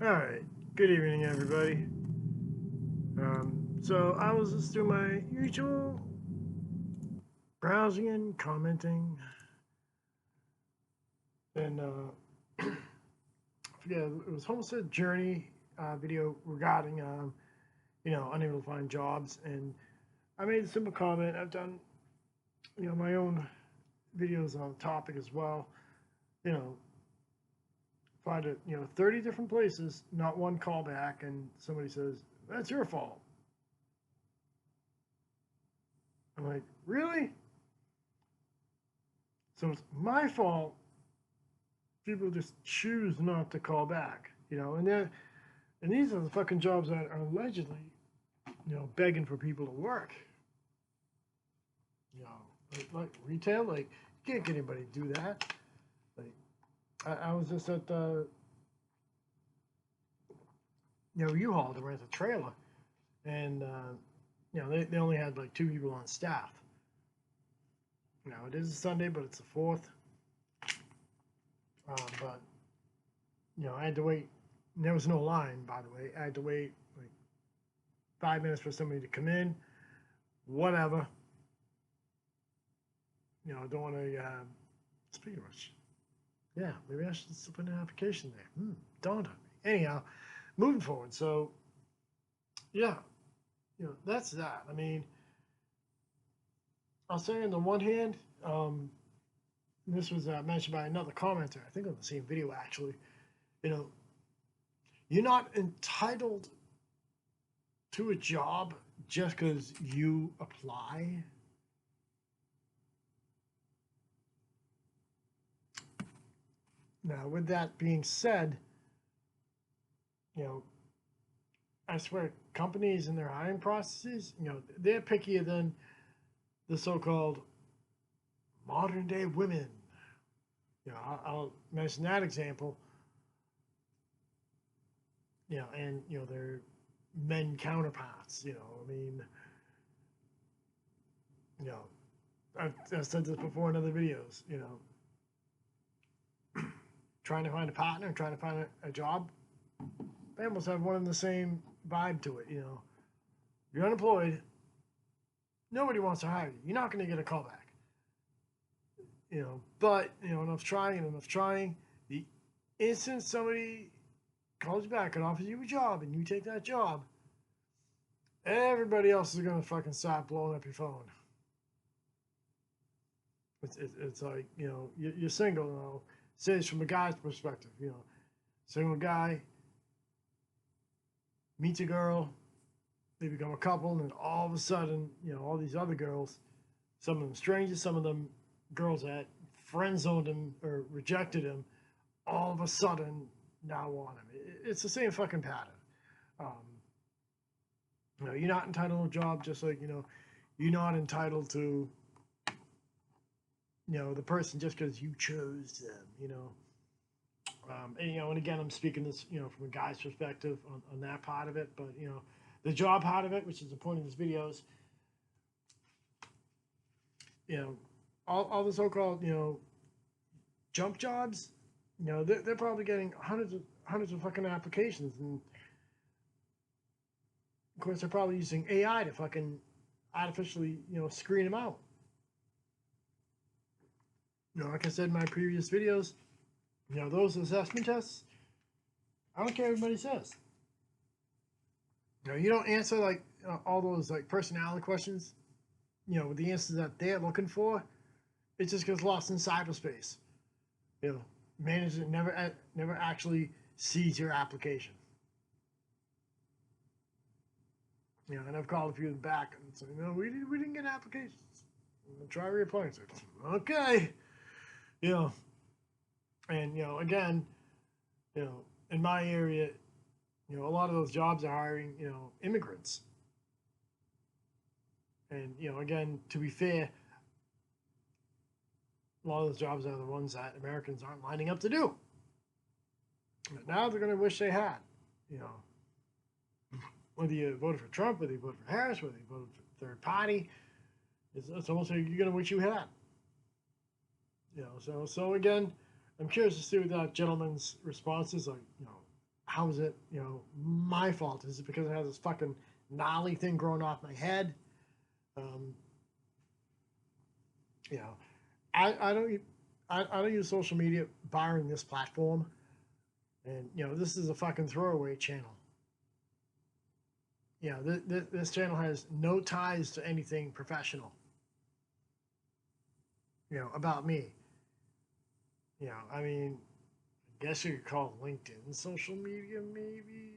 All right. Good evening, everybody. So I was just doing my usual browsing and commenting, and I forget it was homestead journey video regarding unable to find jobs, and I made a simple comment. I've done my own videos on the topic as well. You know, find it 30 different places, not one callback, and somebody says that's your fault. I'm like, really? So it's my fault. People just choose not to call back, and these are the fucking jobs that are allegedly, begging for people to work. Like retail, like you can't get anybody to do that. Like I was just at the, U-Haul to rent a trailer, and they only had like 2 people on staff. It is a Sunday, but it's the 4th. But I had to wait. There was no line, by the way. I had to wait like 5 minutes for somebody to come in. Whatever. I don't want to. Speaking of which, yeah, maybe I should slip an application there. Dawned on me. Anyhow, moving forward. So, yeah, that's that. I mean, I'll say on the one hand, this was mentioned by another commenter, I think on the same video actually. You're not entitled to a job just because you apply. Now, with that being said, I swear companies and their hiring processes, they're pickier than the so-called modern day women. I'll mention that example. And their men counterparts. I mean, I've said this before in other videos. Trying to find a partner, trying to find a job, they almost have one and the same vibe to it. You're unemployed. Nobody wants to hire you. You're not going to get a callback. But enough trying. The instant somebody calls you back and offers you a job and you take that job, everybody else is going to fucking start blowing up your phone. It's like, you're single, say it's from a guy's perspective, single guy meets a girl, they become a couple, and then all of a sudden, all these other girls, some of them strangers, some of them girls that friend zoned him or rejected him, all of a sudden now want him. It's the same fucking pattern. You're not entitled to a job, just like you're not entitled to the person just because you chose them. And again, I'm speaking this from a guy's perspective on that part of it, but the job part of it, which is the point of this video, is all the so-called jump jobs, they're probably getting hundreds of fucking applications, and of course they're probably using AI to fucking artificially screen them out. Like I said in my previous videos, those assessment tests, I don't care what everybody says. You don't answer like all those like personality questions, with the answers that they're looking for. It just gets lost in cyberspace. Management never actually sees your application. And I've called a few back and said, we didn't get applications. Try reapplying. Okay. And again, in my area, a lot of those jobs are hiring, immigrants. And again, to be fair, a lot of those jobs are the ones that Americans aren't lining up to do. But now they're going to wish they had. Whether you voted for Trump, whether you voted for Harris, whether you voted for third party, it's almost like you're going to wish you had. So again, I'm curious to see what that gentleman's response is. Like, how is it, my fault? Is it because I have this fucking gnarly thing growing off my head? Um, you know, I don't I don't use social media barring this platform, and this is a fucking throwaway channel. This channel has no ties to anything professional. About me. I mean, I guess you could call LinkedIn social media, maybe.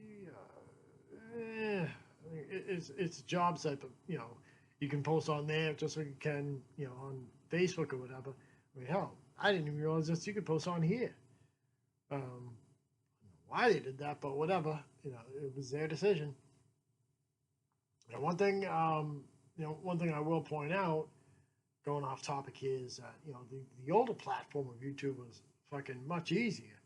It's a job site, but you can post on there just like you can, on Facebook or whatever. I mean, hell, I didn't even realize that you could post on here. I don't know why they did that, but whatever. It was their decision. One thing, one thing I will point out, going off topic, is that the older platform of YouTube was fucking much easier,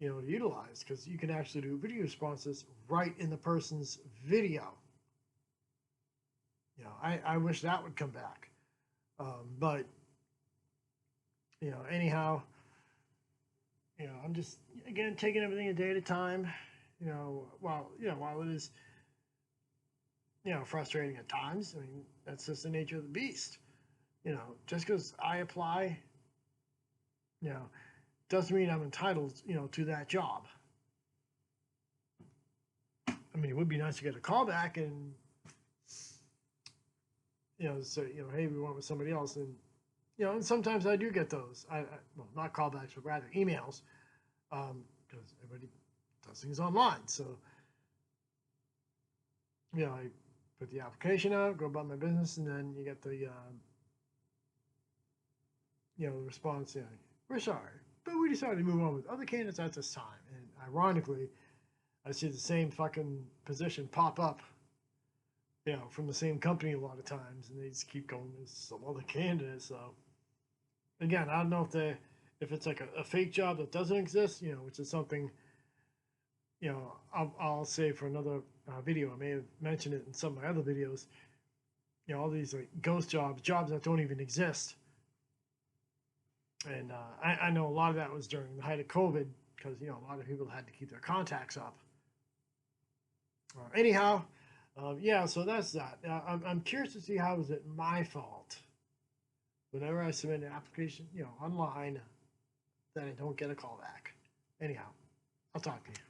to utilize, because you can actually do video responses right in the person's video. I wish that would come back, but anyhow, I'm just again taking everything a day at a time. While it is frustrating at times. I mean, that's just the nature of the beast. Just because I apply, doesn't mean I'm entitled, to that job. I mean, it would be nice to get a call back and, say, hey, we went with somebody else. And, and sometimes I do get those. Well, not callbacks, but rather emails, because everybody does things online. So, I put the application out, go about my business, and then you get the, response, we're sorry, but we decided to move on with other candidates at this time. And ironically, I see the same fucking position pop up, from the same company a lot of times, and they just keep going with some other candidates. So, again, I don't know if it's like a fake job that doesn't exist, which is something, I'll say for another video. I may have mentioned it in some of my other videos. All these like ghost jobs that don't even exist. And I know a lot of that was during the height of COVID, because a lot of people had to keep their contacts up. Anyhow, so that's that. I'm curious to see how is it my fault whenever I submit an application, online, that I don't get a call back. Anyhow, I'll talk to you.